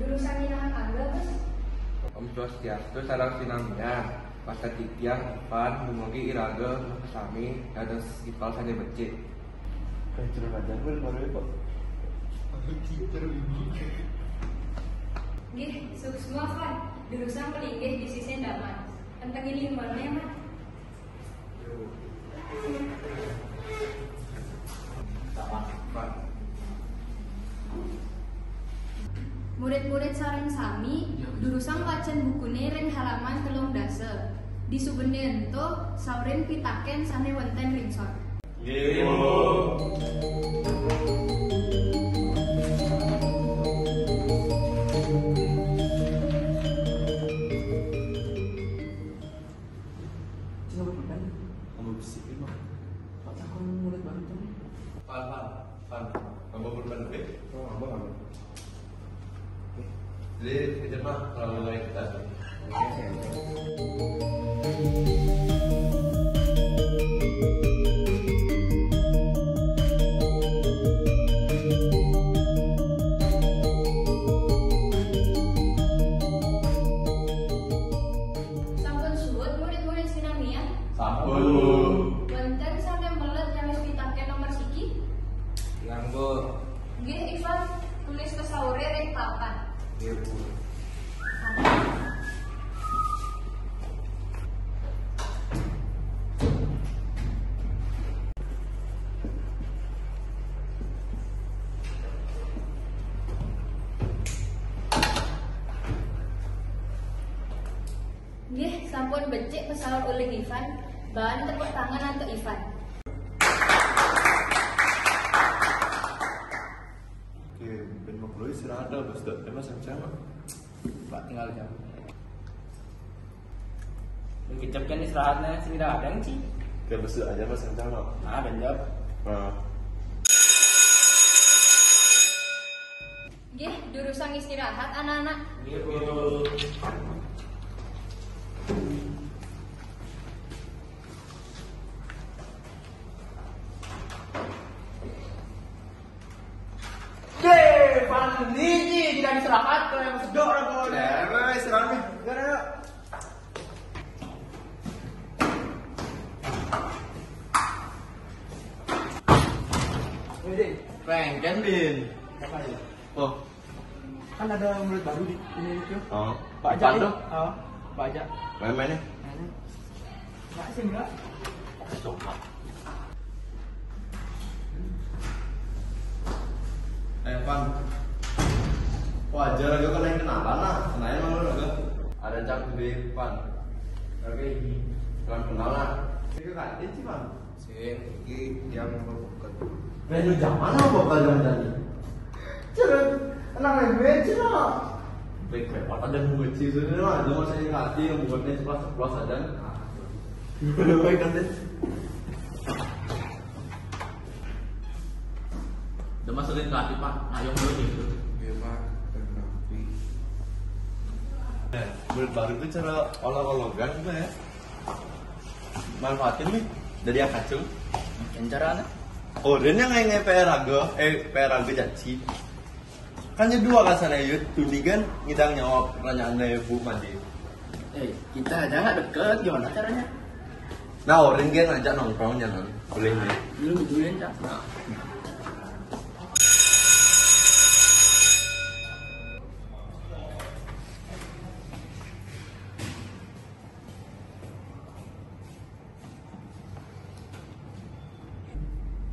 jurusan Inahan Angga, Bos. Om Swastiastu sareng sinambian. Pasatityang Ipan dumugi iraga sami dados ipal saja becik. Kayak curang aja baru kok. Nggih, suksma kan. Jurusan pelinggih di sisi Sendaman. Pentengin limbahnya, Mas. Murid-murid sareng sami jurusan wacan bukune ring halaman 13. Di subeneun to sauren pitaken sane wonten ringsor. Nggih, Bu. Coba berban. Kamu bisik mah. Pak takon murid baru tuh. Pan. Kamu berban be? Oh, abang. Jadi kejar mah kalau mulai kita. Sampun suwut murid-murid sinamia. Sampun. Wonten sampe melet yang wis pitaken nomor siki. Yang Bu. Nggih, Ivan, tulis ke saure ring papan. Iya Bu. Nggih, sampun becik pesawat uling Ivan. Bahan tepuk tangan untuk Ivan. Oke, ben mau keluar istirahat dah, Bos. Emang sama. Pak tinggal jam. Kecap kan istirahatnya sini dah ada sih. Oke, Bos aja Mas sama. Nah, benjap. Nah, Nggih, jurusan istirahat anak-anak. Iya, Bu. Ini tidak istirahat kalau yang sedok orang kau. ya, istirahat nih. Gara. Ini Pengken, Din. apa ya? Oh, Kan ada murid baru di ini itu. oh. Pak Ipan Ajak tuh. Oh, Pak Ajak. Main-mainnya. Enggak sih enggak. Coba. Pan. Wajar aja kan yang kenalan lah. Kenalan mana lu agak? Ada cak gede Pan. Oke, kan kenal lah. Itu kan sih, Bang. Sing iki yang berbukat. Menu zaman apa bakal jalan-jalan? Jangan anak remeh cina. Baik-baik, ada murid sih sebenarnya lah. Cuma saya ngasih yang buatnya ceplas aja. Baik kan deh. Udah masukin ke hati Pak, ayam dulu gitu. Iya Pak, terkenalpi. Murid baru itu cara olok-olokan juga ya. Manfaatin nih dari akacung. Yang cara apa? Oh, dan yang nge PR agak janji. Kan dua kan sana yut, tudingan ngidang jawab pertanyaan dari Bu Mandi. Kita aja nggak deket, gimana caranya? Nah, orang dia ngajak nongkrong jangan boleh nih. Dulu betulin Cak.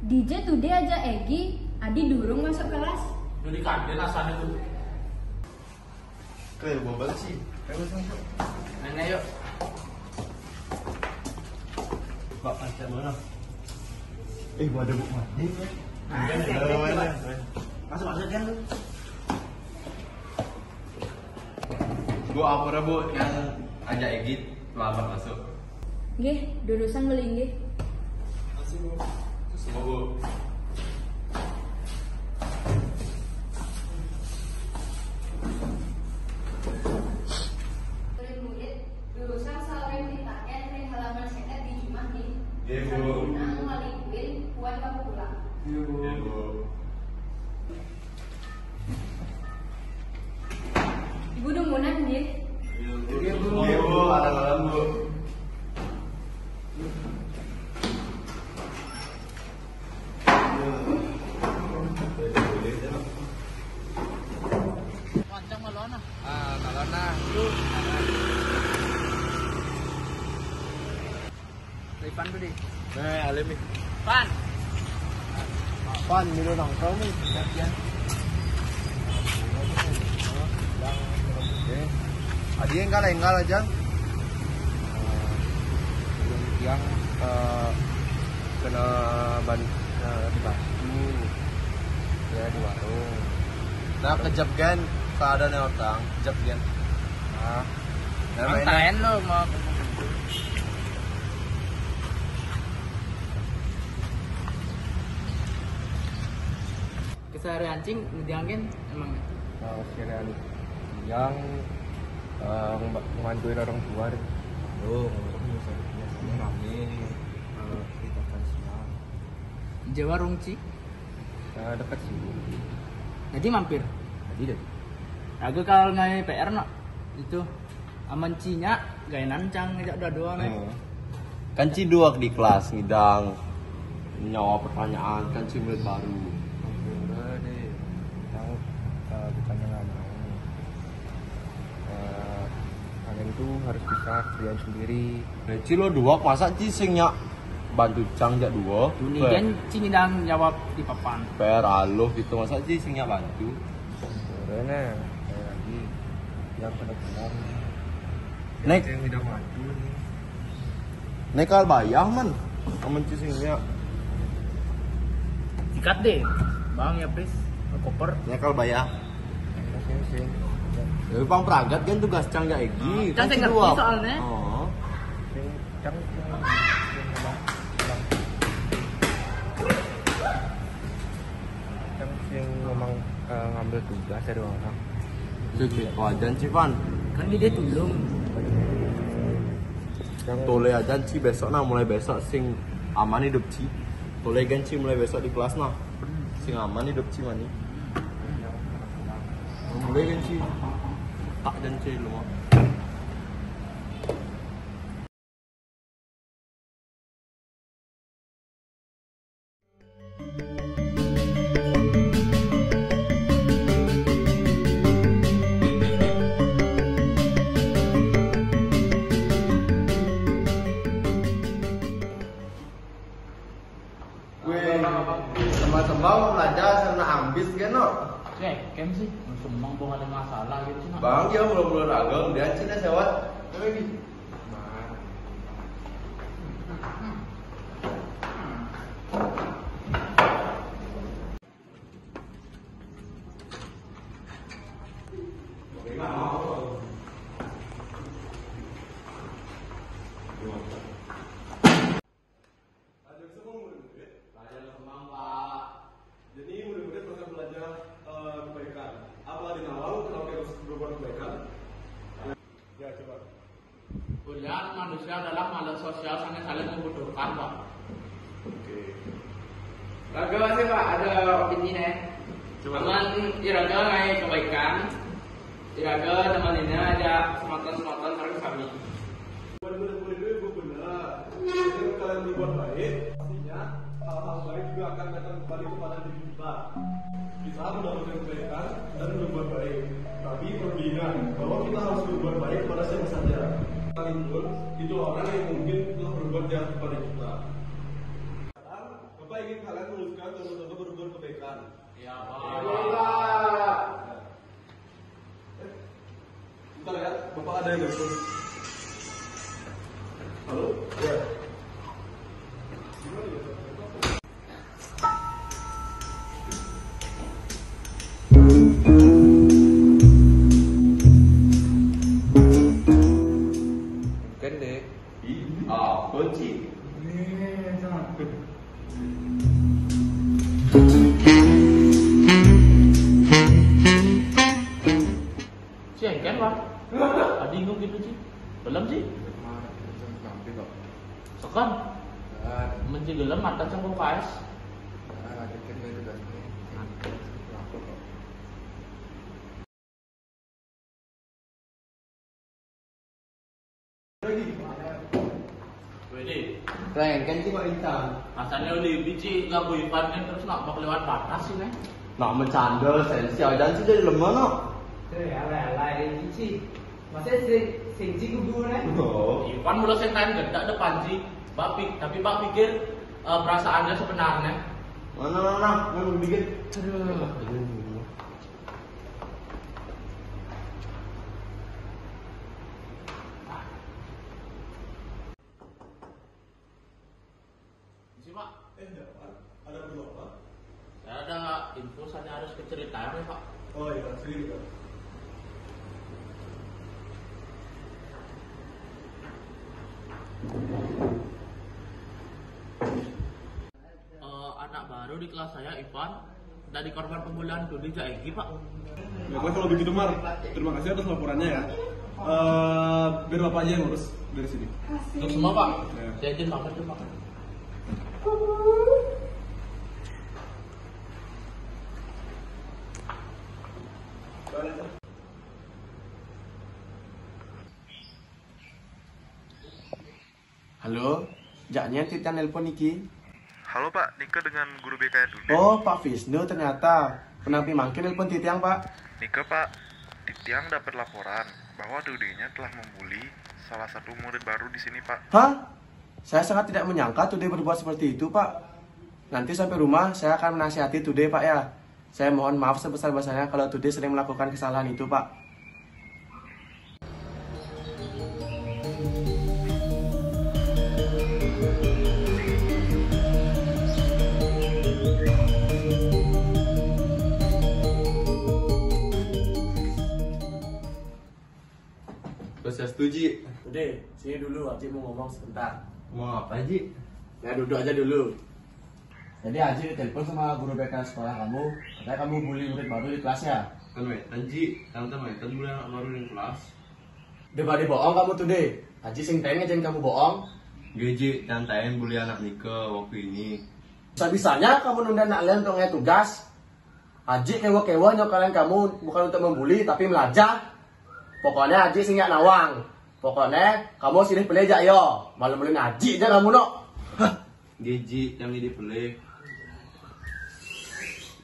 DJ today aja Egi, Adi durung masuk kelas. Jadi kantin asalnya tuh. Kayak bobal sih. Kayak masuk. Nenek yuk. Pak ajak mana? Gua ada Bu Mandi. Masuk kan lu. Bu apa Bu yang ajak Egit lamar masuk? Nggih, jurusan melinggih. Semua Bu. Murid-murid, jurusan saling ditaken ring halaman sekat di Jumat nih. Iya, Bu. Nang malikuin, kuat kamu pulang. Iya Bu. ya. Iya, Bu. Iya, Bu, ada dalam, Bu. Pancang malona. Kalau nah, itu Ipan tuh di. Alimi. Pan. Pan, milo nongkrong nih. Adi enggal aja. yang kena ban di batu ya di warung. Nah, kejap kan keadaan orang, kejap kan. Nah, Mantain lo mau. Keseharian cing diangin emang. kira yang ngebantuin orang tua deh. Oh, biasanya rame. Kita kan siang. Jawa Rungci. Dekat sih. Jadi mampir. Jadi deh. Aku kalau ngai PR nak itu aman cinya gaya nancang ngejak dua nih. Kan Ciduak di kelas ngidang nyawa pertanyaan kan murid baru. Udah deh. Yang bukannya nggak mau. Kalian tuh harus bisa kerjain sendiri. Ci lo dua masa Ci singnya bantu cang jak dua. Dunia kan cingidang jawab di papan. PR aloh gitu masa Ci singnya bantu. Karena kayak lagi yang benar-benar Nek yang tidak maju nih. nekal bayah man. Aman Ci singnya Sikat deh. Bang ya please. Koper. nekal bayah. Sing. Tapi pang peragat kan tugas cang jak Egi. Kan saya ngerti Ciduak. soalnya. Oh. Sing memang ngambil tugas dari orang. Jadi wajan Ci Pan. Kan dia tulung. Tole aja Ci besok nah mulai besok sing aman hidup Ci. Tole kan Ci mulai besok di kelas nah. Sing aman hidup Ci mani. Mulai kan Ci. Tak dan Ci lu mah. Sembang belajar karena ambis kan no. Kem sih. Sembang tuh ada masalah gitu sih. Bang dia belum agak dia Cina sewat. Lagi. Jadi murid-murid akan belajar kebaikan. Apa di awal kalau kita harus berbuat kebaikan? Ya coba. Kuliah manusia adalah makhluk sosial sangat saling membutuhkan, Pak. Oke. Raga masih Pak, ada opini nih. Teman Iraga ngai kebaikan. Iraga teman ini ada sematan harus kami. Buat murid-murid itu benar. Kalau kalian berbuat baik, pastinya hal-hal baik juga akan datang kembali kepada diri kita. Kita mendapatkan kebaikan dan berbuat baik. Tapi perlu diingat bahwa kita harus berbuat baik pada siapa saja. Sekalipun itu orang yang mungkin telah berbuat jahat kepada kita. Sekarang, Bapak ingin kalian meneruskan contoh-contoh berbuat kebaikan. Ya, Pak. Bentar ya, Bapak ada yang nelfon. Halo? Ya. Gimana ya? Mungkin deh. Kunci. Ceng kan, Pak? Adi ngomong gitu sih. Belum sih? Sampai kok. Sekan. Menjegelam mata cangkul KS. Odi. Wede, Keren kan cuma Intan. rasanya udah biji gak Ivan kan terus nak mau lewat batas sih nih. Nak bercanda sensi dan sih jadi lemah no. Oh. Ivan mulai setan gede depan sih, tapi Pak pikir perasaannya sebenarnya. Mana bikin. Sih Pak, Ada perlu apa? saya ada info saya harus keceritaan nih Pak. Oh iya, sini Pak. Anak baru di kelas saya Ivan dari korban pembunuhan Dodi Jaegi Pak. Baiklah kalau begitu Mar, terima kasih atas laporannya ya. Biar Bapak aja yang ngurus dari sini. Untuk semua Pak, Ya. saya izin pamit tuh Pak. Halo, jaknya Titan nelpon iki. Halo Pak, Nike dengan guru BK Dude. Oh, Pak Visnu ternyata. Kenapa mangkin nelpon Titiang, Pak? Nike Pak, Titiang dapat laporan bahwa Dudenya telah membuli salah satu murid baru di sini Pak. Hah? Saya sangat tidak menyangka Tude berbuat seperti itu, Pak. Nanti sampai rumah saya akan menasihati Tude, Pak ya. Saya mohon maaf sebesar-besarnya kalau Tude sering melakukan kesalahan itu, Pak. Saya setuju. Udah, sini dulu, Aji mau ngomong sebentar. Mau apa, Ji? Ya duduk aja dulu. Jadi Aji ditelepon sama guru BK sekolah kamu, katanya kamu bully murid baru di kelasnya. Kan wetan Ji, teman-teman wetan bully anak baru di kelas. Udah pada bohong kamu tuh deh. Aji sing tanya jangan kamu bohong. Gaji nyantain bully anak Nike waktu ini. Bisa-bisanya kamu nunda anak kalian untuk ngasih tugas. Aji kewa-kewa nyokalin kamu bukan untuk membuli tapi belajar. Pokoknya Aji sing nyak nawang. Pokoknya kamu sini pilih aja yo. Malam-malam Aji aja kamu no. Gaji yang ini beli.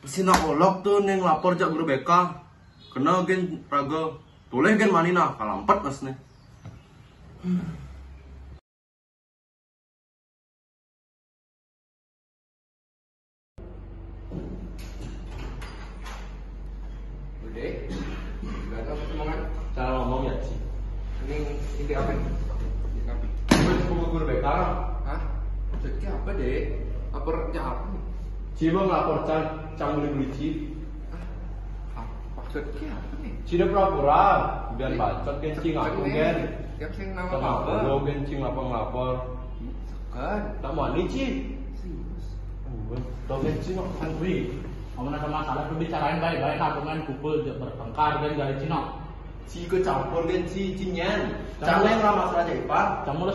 Pasti nak olok tuh neng lapor jak guru BK. Kena gen raga. Tulen gen manina kalampet mas nih. Udah, gak ada pertemuan. Cara ngomong ya sih. Ini apa nih? Ini apa? Gue cuma guru BK. Hah? Maksudnya apa deh? Lapornya apa nih? Ciba ngelapor cang bully Ci. Ah, maksudnya apa nih? Ci udah pura-pura. Biar bacot gen Ci ngaku gen. Yang sing nama Sama apa? lo gen Ci ngelapor. Kan? Tak mau nih Ci. Tau gen Ci no. Andri, kamu ada masalah tuh bicarain baik-baik. Aku main pukul bertengkar dan dari Cina. Ci ke campur gen Ci Cinyan. Cang lain lah masalah Ipan. Kamu udah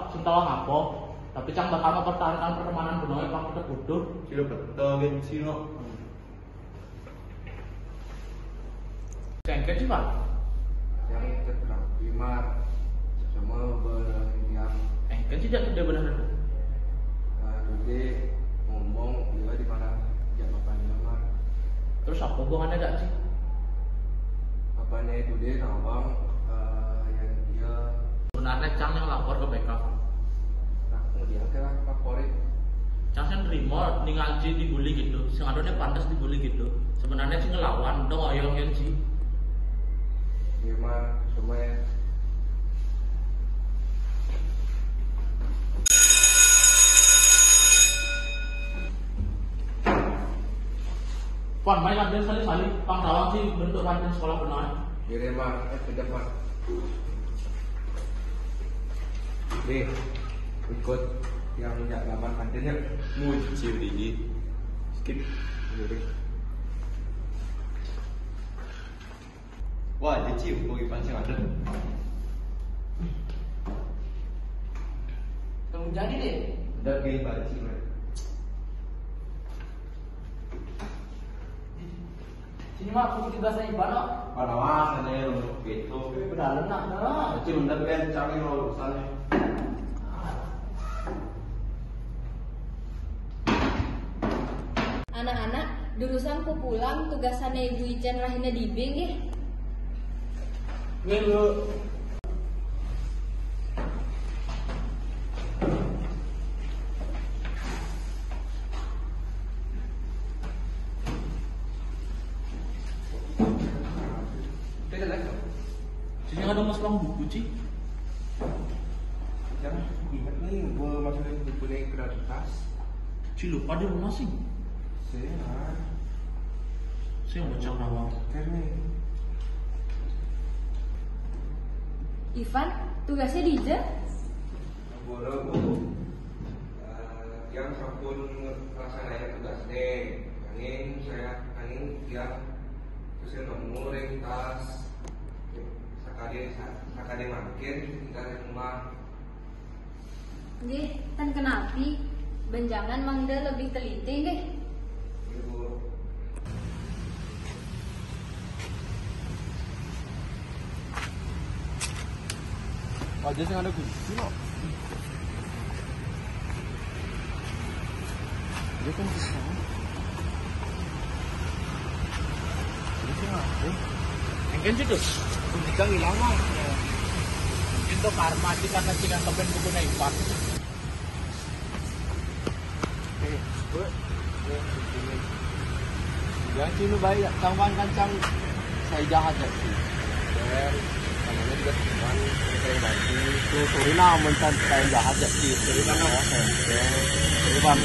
sentawa ngapo. Tapi cang bakal mempertahankan pertemanan benar bang kita bodoh. Ci udah betul gen Ci no. Cengket sih pak. Yang terang Bimar sama yang Engket sih tidak benar. Dede ngomong juga di mana jawaban Bimar. Terus apa hubungannya gak sih? Apanya itu deh nawang yang dia Sebenarnya cang yang lapor ke BK. nah kemudian kita laporin Cang sen terima nih ngaji dibully gitu. Sengadanya pantas dibully gitu. Sebenarnya sih ngelawan dong oyongin sih. Bimar semua ya. Pan main latihan sekali-sekali. Pang rawang sih bentuk latihan sekolah benar. Jadi Mar, ke depan. Deh, ikut yang jak 8 kantinnya. Muci ini. Skip. Jadi, Wah, dia Ci, kok Ipan sih ada. Kamu jadi deh. Udah gini baci gue. Ci, Sini mah pukul 13 na iba no. Panawas na yun, gitu. Pedalan na na. Kecil udah kan cari urusannya. Anak-anak, durusan ku pulang tugasannya Ibu Ican Rahina Dibing ya. Minggu. Tidak ada. Sini ada masalah buku sih. Jangan ingat nih, gue masukin buku ini ke dalam tas. Ci lupa di rumah sih. Saya mau cek nawang. Nih. Ivan, tugasnya Dija. Boleh bu. Yang sampun melaksanakan tugas deh. Angin yang terus nomor tas. Sakade makin kita di rumah. Nggih, kan kenapi benjangan mangda lebih teliti nggih. Ibu. Aja sih ada kunci no. Dia kan bisa. Dia apa? Engken sih tuh. Kunci hilang mah. Mungkin tuh karma sih karena cikan kepen buku na ipa. Yang sini baik, kawan kancang saya jahat ya sih. Namanya juga teman, saya bantu. Tuh, sorry lah, mencan saya jahat ya sih. Sorry lah, sorry bang.